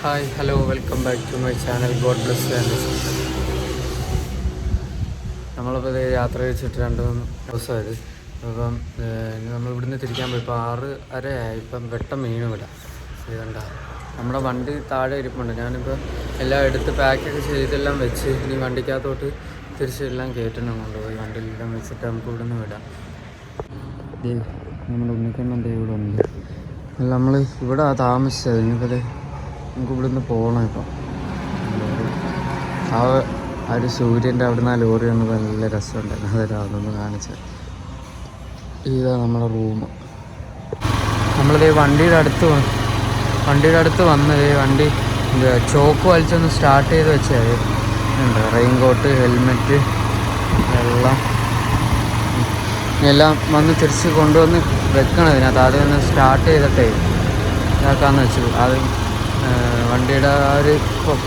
Hi hello welcome back to my channel God bless channel. നമ്മളിപ്പോൾ ഇത് യാത്ര വെച്ചിട്ട് 2-3 ദിവസമായത്. അപ്പം നമ്മളിവിടുന്ന് തിരിക്കാൻ പോയി. ഇപ്പോൾ 6:30 ആയി. ഇപ്പം വെട്ടം മീനും ഇവിടെ കണ്ട. നമ്മുടെ വണ്ടി താഴെ ഇരിപ്പുണ്ട്. ഞാനിപ്പോൾ എല്ലാം എടുത്ത് പാക്കൊക്കെ ചെയ്തെല്ലാം വെച്ച് ഇനി വണ്ടിക്കകത്തോട്ട് തിരിച്ചെല്ലാം കയറ്റണം കൊണ്ടുപോയി. വണ്ടിയിലെല്ലാം വെച്ചിട്ട് നമുക്ക് ഇവിടുന്ന് വിടാം. നമ്മുടെ ഉണ്ണിക്കണ്ണൻ ഇവിടെ ഉണ്ട്. നമ്മൾ ഇവിടെ താമസിച്ചത്. ഇനിയിപ്പോൾ നമുക്ക് ഇവിടുന്ന് പോകണം. ഇപ്പം ആ ഒരു സൂര്യൻ്റെ അവിടെ നിന്ന് ആ ലോറി വന്നപ്പോൾ നല്ല രസമുണ്ടായിരുന്നു. അതൊന്ന് കാണിച്ചത്. ഇതാ നമ്മുടെ റൂം. നമ്മളിത് വണ്ടിയുടെ അടുത്ത് വന്നത്. വണ്ടി ചോക്ക് വലിച്ചൊന്ന് സ്റ്റാർട്ട് ചെയ്ത് വെച്ചത് ഉണ്ട്. റെയിൻകോട്ട്, ഹെൽമെറ്റ് എല്ലാം വന്ന് തിരിച്ച് കൊണ്ടുവന്ന് വെക്കണം. ഇതിനകത്ത് ആദ്യം ഒന്ന് സ്റ്റാർട്ട് ചെയ്തിട്ടേ ഇതാക്കാമെന്ന് വെച്ചു. അത് വണ്ടിയുടെ ആ ഒരു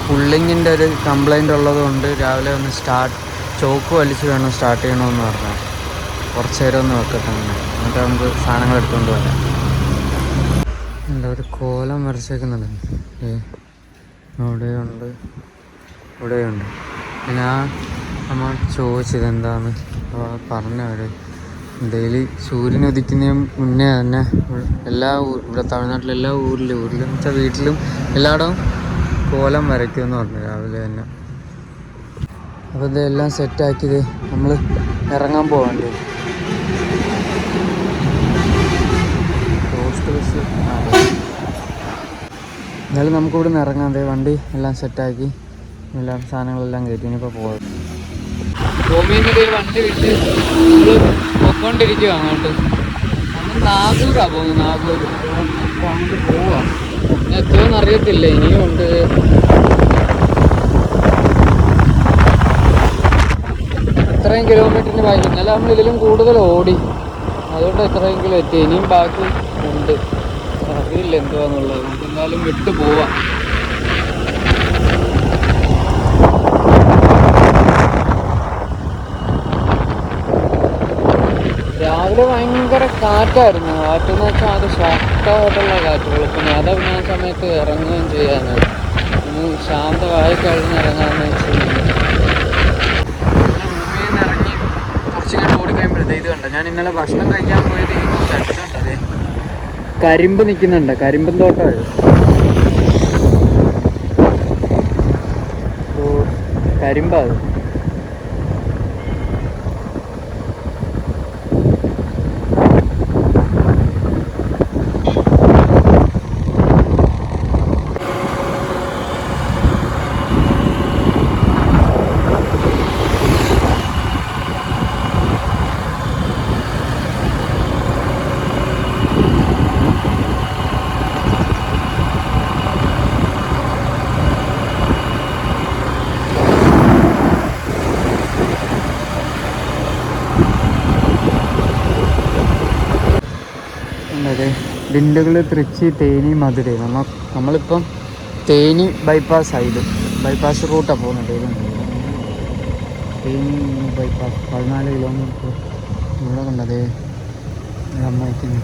പുള്ളിങ്ങിൻ്റെ ഒരു കംപ്ലൈൻ്റ് ഉള്ളതുകൊണ്ട് രാവിലെ ഒന്ന് ചോക്ക് വലിച്ച് വേണം സ്റ്റാർട്ട് ചെയ്യണമെന്ന് പറഞ്ഞാൽ കുറച്ച് നേരം ഒന്ന് വെക്കട്ടെ. എന്നിട്ട് നമുക്ക് സാധനങ്ങൾ എടുത്തുകൊണ്ട് വരാം. ഒരു കോലം വരച്ചേക്കുന്നുണ്ട്. അവിടെയുണ്ട്, ഇവിടെയുണ്ട്. ഞാൻ നമ്മൾ ചോദിച്ചത് എന്താന്ന് പറഞ്ഞവർ ഡെയിലി സൂര്യൻ ഉദിക്കുന്നതിന് മുന്നേ തന്നെ ഇവിടെ തമിഴ്നാട്ടിലെല്ലാ ഊരിലും വെച്ചാൽ വീട്ടിലും എല്ലായിടവും കോലം വരയ്ക്കുമെന്ന് പറഞ്ഞു രാവിലെ തന്നെ. അപ്പോൾ ഇതെല്ലാം സെറ്റാക്കിയത് നമ്മൾ ഇറങ്ങാൻ പോകണ്ടേ. പോസ്റ്റ് ബസ് എന്നാലും നമുക്കിവിടെ നിന്ന് ഇറങ്ങാം. വണ്ടി എല്ലാം സെറ്റാക്കി എല്ലാം സാധനങ്ങളെല്ലാം കയറ്റി ഇനിയിപ്പോൾ പോകാം. ഭൂമിയിൽ വണ്ടി വിട്ട് നമ്മൾ പൊയ്ക്കൊണ്ടിരിക്കുക അങ്ങോട്ട്. നമ്മൾ നാഗൂരാണ് പോകുന്നത്. നാഗൂർ അപ്പോൾ അങ്ങോട്ട് പോവാം. എത്തുമെന്ന് അറിയത്തില്ല. ഇനിയും ഉണ്ട്. ഇത്രയും കിലോമീറ്ററിന് ബൈക്ക്. ഇന്നലെ നമ്മൾ ഇതിലും കൂടുതൽ ഓടി, അതുകൊണ്ട് എത്രയെങ്കിലും എത്തി. ഇനിയും ബാക്കി ഉണ്ട്. അറിയില്ല എന്തുവാന്നുള്ളത്. നമുക്ക് എന്തായാലും വിട്ട് പോവാം. രാവിലെ ഭയങ്കര കാറ്റായിരുന്നു. കാറ്റെന്ന് വെച്ചാൽ അത് ശക്തമായിട്ടുള്ള കാറ്റുകൾ. പിന്നെ അതവിടെ ആ സമയത്ത് ഇറങ്ങുകയും ചെയ്യാനാണ്. ഇനി ശാന്തമായി കഴിഞ്ഞ് ഇറങ്ങാമെന്ന് വെച്ച് ഭൂമിയിൽ നിന്ന് ഇറങ്ങി കുറച്ചിങ്ങനെ ഓടിക്കഴിയുമ്പോഴത്തേ ഇത് കണ്ട. ഞാൻ ഇന്നലെ ഭക്ഷണം കഴിക്കാൻ പോയത് അതെ കരിമ്പ് നിൽക്കുന്നുണ്ട്. കരിമ്പൻ തോട്ടമാണ്. കരിമ്പാത്. അതെ ദിണ്ടുകൾ, തൃച്ചി, തേനി, മധുര. നമ്മളിപ്പം തേനി ബൈപ്പാസ് ബൈപ്പാസ് റൂട്ടാണ് പോകുന്നത്. തേനി ബൈപ്പാസ് 14 കിലോമീറ്റർ ഇവിടെ കണ്ടതേ അമ്മയ്ക്കുന്നു.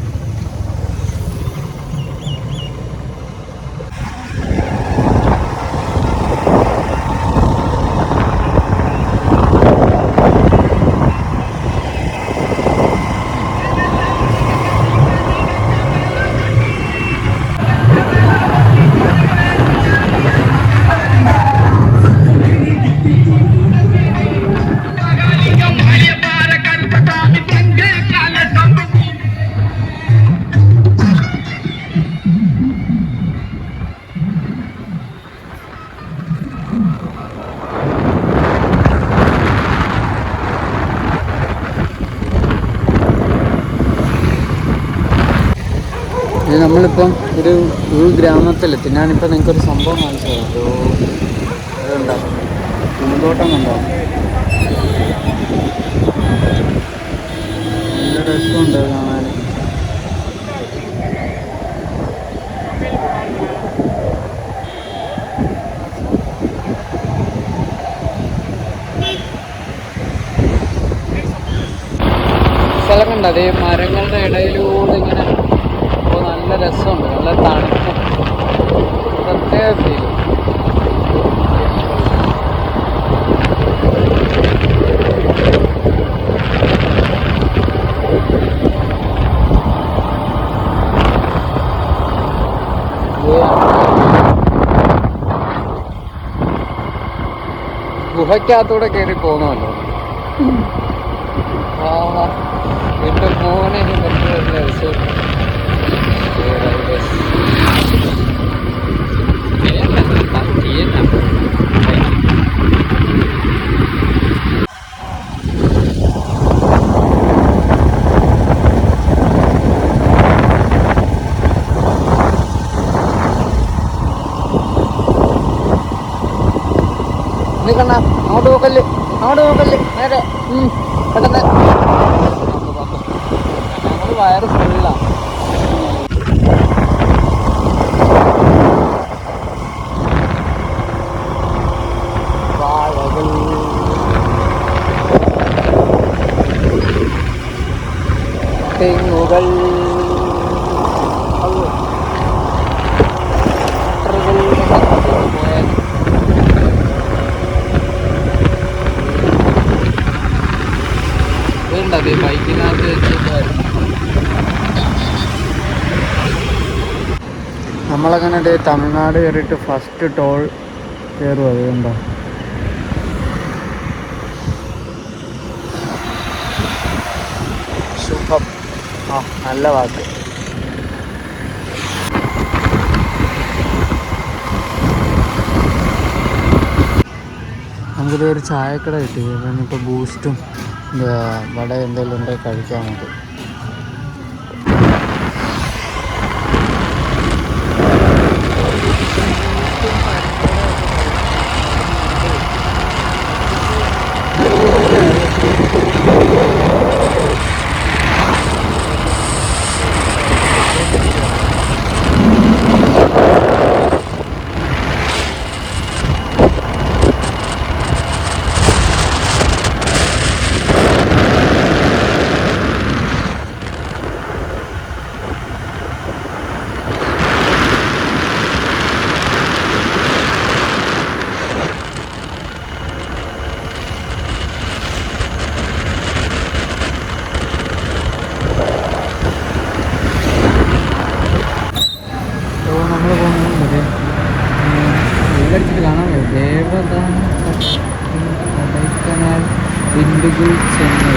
നമ്മളിപ്പം ഒരു ഉൾഗ്രാമത്തിലെത്തി. ഞാനിപ്പോൾ നിങ്ങൾക്കൊരു സംഭവം കാണിച്ചു തരാം. അതുണ്ടാവും പൂന്തോട്ടം കണ്ടോ. നല്ല രസമുണ്ട് കാണാൻ. സ്ഥലം കണ്ടോ. അതേ മരങ്ങളുടെ ഇടയിലൂടെ ഇങ്ങനെ നല്ല രസമുണ്ട്. നല്ല തണുപ്പും പ്രത്യേക ഫീൽ. ഗുഹയ്ക്കകത്തൂടെ കയറി പോകുന്നല്ലോ. എന്റെ മോനെ റിസോർട്ട് കണ്ണ അങ്ങോട്ട് നോക്കല്ലേ, നേരെ പെട്ടെന്ന്. നമ്മൾ വയറ് ഫുള്ളാ. തെങ്ങുകൾ ബൈക്കിനകത്ത് വെച്ചിട്ടായിരുന്നു. നമ്മളങ്ങനെ തമിഴ്നാട് കയറിയിട്ട് ഫസ്റ്റ് ടോൾ കയറും. അതുകൊണ്ടോ ശുഭം. നല്ല വാക്ക്. നമുക്കിത് ഒരു ചായക്കട കിട്ടി. ഇപ്പോൾ ബൂസ്റ്റും വട എന്തെങ്കിലും ഉണ്ടെങ്കിൽ കഴിക്കാൻ നമുക്ക്. വെള്ളടിച്ചിട്ട് കാണാൻ കൊടൈക്കനാൽ ദിണ്ടുഗൽ ചെന്നൈ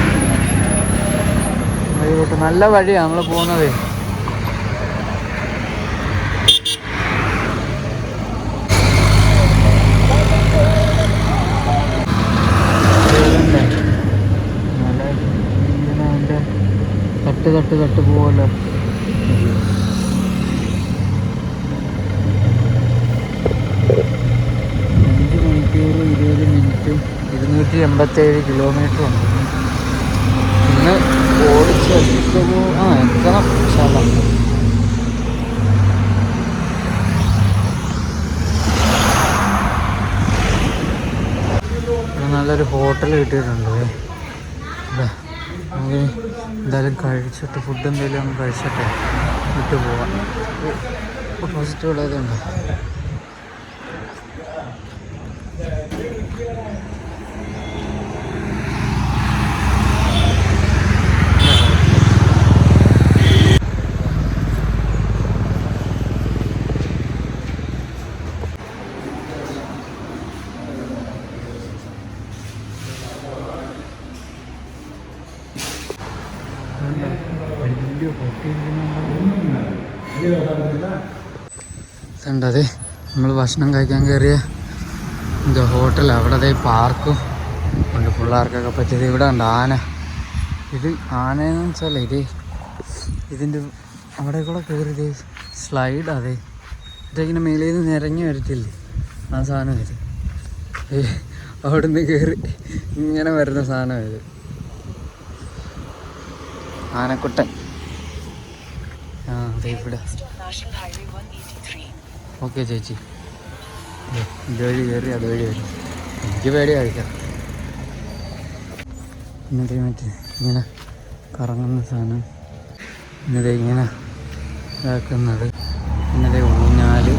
വഴിപോട്ട്. നല്ല വഴിയാണ് നമ്മൾ പോകുന്നത്. അതിൻ്റെ തട്ട് പോവല്ലോ. 5 മണിക്കൂർ 20 മിനിറ്റും 287 കിലോമീറ്റർ ഉണ്ട്. ഇന്ന് ഓടിച്ച് എത്തണം. നല്ലൊരു ഹോട്ടൽ കിട്ടിയിട്ടുണ്ട്. നമുക്ക് എന്തായാലും കഴിച്ചിട്ട് ഫുഡ് എന്തെങ്കിലും ഒന്ന് കഴിച്ചിട്ട് വിട്ടു പോവാം. ഓപ്പോസിറ്റ് ഉള്ളതുണ്ട്. കണ്ടത് നമ്മൾ ഭക്ഷണം കഴിക്കാൻ കയറിയ ഹോട്ടൽ. അവിടെ പാർക്കും ഉണ്ട് പിള്ളേർക്കൊക്കെ പറ്റിയത്. ഇവിടെ ഉണ്ട് ആന. ഇത് ആനയെന്ന് വെച്ചാൽ ഇതിൻ്റെ അവിടെ കൂടെ കയറി സ്ലൈഡ്. ഇതിങ്ങനെ മേളിൽ നിന്ന് നിരങ്ങി വരത്തില്ലേ ആ സാധനം. അവിടെ നിന്ന് കയറി ഇങ്ങനെ വരുന്ന സാധനം ആനക്കുട്ടൻ. അതെ ഇവിടെ. ഓക്കെ ചേച്ചി, ഇതുവഴി കയറി അതുവഴി വരും. എനിക്ക് പേടിയായിരിക്കാം. ഇന്നത്തെ ഇങ്ങനെ കറങ്ങുന്ന സാധനം, ഇന്നത്തെ ഇങ്ങനെ ഇതാക്കുന്നത്, ഇന്നത്തെ ഊഞ്ഞാല്.